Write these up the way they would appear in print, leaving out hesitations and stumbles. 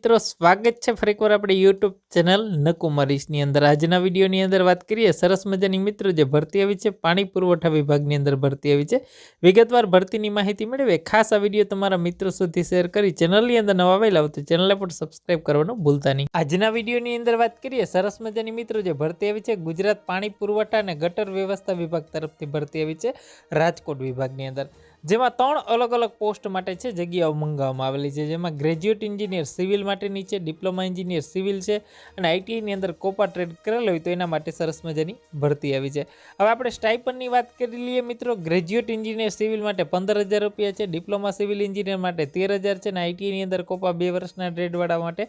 મિત્રો સ્વાગત છે ફરીકવાર આપણી યુટ્યુબ ચેનલ નકુમારીસની અંદર। આજના વિડીયોની અંદર વાત કરીએ સરસ મજાની મિત્રો જે ભરતી આવી છે પાણી પુરવઠા વિભાગની અંદર ભરતી આવી છે। વિગતવાર ભરતીની માહિતી મેળવે ખાસ આ વિડીયો તમારા મિત્રો સુધી શેર કરી ચેનલની અંદર નવા આવેલા હોય તો ચેનલને પણ સબસ્ક્રાઇબ કરવાનું ભૂલતા નહીં। આજના વિડીયોની અંદર વાત કરીએ સરસ મજાની મિત્રો જે ભરતી આવી છે ગુજરાત પાણી પુરવઠા અને ગટર વ્યવસ્થા વિભાગ તરફથી ભરતી આવી છે રાજકોટ વિભાગની અંદર, જેમાં 3 અલગ અલગ પોસ્ટ માટે છે જગ્યાઓ મંગાવવામાં આવેલી છે। જેમાં ગ્રેજ્યુએટ એન્જિનિયર સિવિલ માટેની છે, ડિપ્લોમા એન્જિનિયર સિવિલ છે અને આઈટીઆઈની અંદર કોપા ટ્રેડ કરેલો હોય તો એના માટે સરસ મજાની ભરતી આવી છે। હવે આપણે સ્ટાઇપન્ડની વાત કરી લઈએ મિત્રો। ગ્રેજ્યુએટ એન્જિનિયર સિવિલ માટે 15,000 રૂપિયા છે, ડિપ્લોમા સિવિલ એન્જિનિયર માટે 13,000 છે અને આઈટીઆઈની અંદર કોપા 2 વર્ષના ટ્રેડવાળા માટે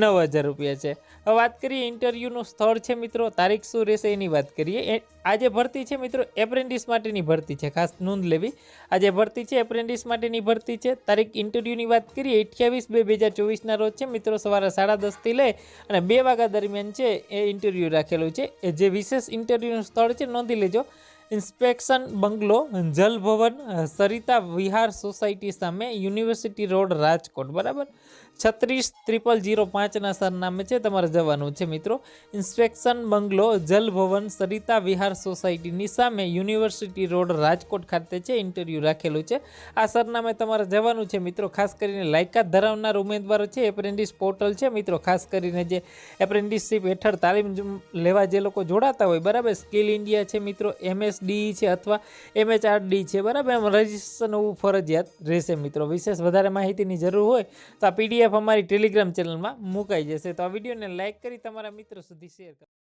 9,000 રૂપિયા છે। હવે વાત કરીએ ઇન્ટરવ્યૂનું સ્થળ છે મિત્રો, તારીખ શું રહેશે એની વાત કરીએ। આ જે ભરતી છે મિત્રો એપ્રેન્ટિસ માટેની ભરતી છે, ખાસ નોંધ લેવી। આ જે ભરતી છે એપ્રેન્ટિસ માટેની ભરતી છે। તારીખ ઇન્ટરવ્યૂની વાત કરીએ 28/2/2024ના રોજ છે મિત્રો, સવારે 10:30 થી લઈ અને 2 વાગ્યા દરમિયાન છે એ ઇન્ટરવ્યૂ રાખેલું છે। એ જે વિશેષ ઇન્ટરવ્યૂનું સ્થળ છે નોંધી લેજો, ઇન્સ્પેક્શન બંગલો, જલ ભવન, સરિતા વિહાર સોસાયટી સામે, યુનિવર્સિટી રોડ રાજકોટ, બરાબર। 360005 સરનામે છે તમારે જવાનું છે મિત્રો। ઇન્સ્પેક્શન બંગલો, જલ ભવન, સરિતા વિહાર સોસાયટીની સામે, યુનિવર્સિટી રોડ રાજકોટ ખાતે છે ઇન્ટરવ્યૂ રાખેલું છે। આ સરનામે તમારે જવાનું છે મિત્રો। ખાસ કરીને લાયકાત ધરાવનાર ઉમેદવારો છે એપ્રેન્ટિસ પોર્ટલ છે મિત્રો, ખાસ કરીને જે એપ્રેન્ટિસશીપ હેઠળ તાલીમ લેવા જે લોકો જોડાતા હોય, બરાબર, સ્કિલ ઇન્ડિયા છે મિત્રો, MSDE છે અથવા MHRD છે, બરાબર, એમાં રજિસ્ટ્રેશન હોવું ફરજિયાત રહેશે મિત્રો। વિશેષ વધારે માહિતીની જરૂર હોય તો આ PDF અમારી ટેલિગ્રામ ચેનલમાં મુકાઈ જશે। તો આ વિડીયોને લાઇક કરી તમારા મિત્રો સુધી શેર કરો।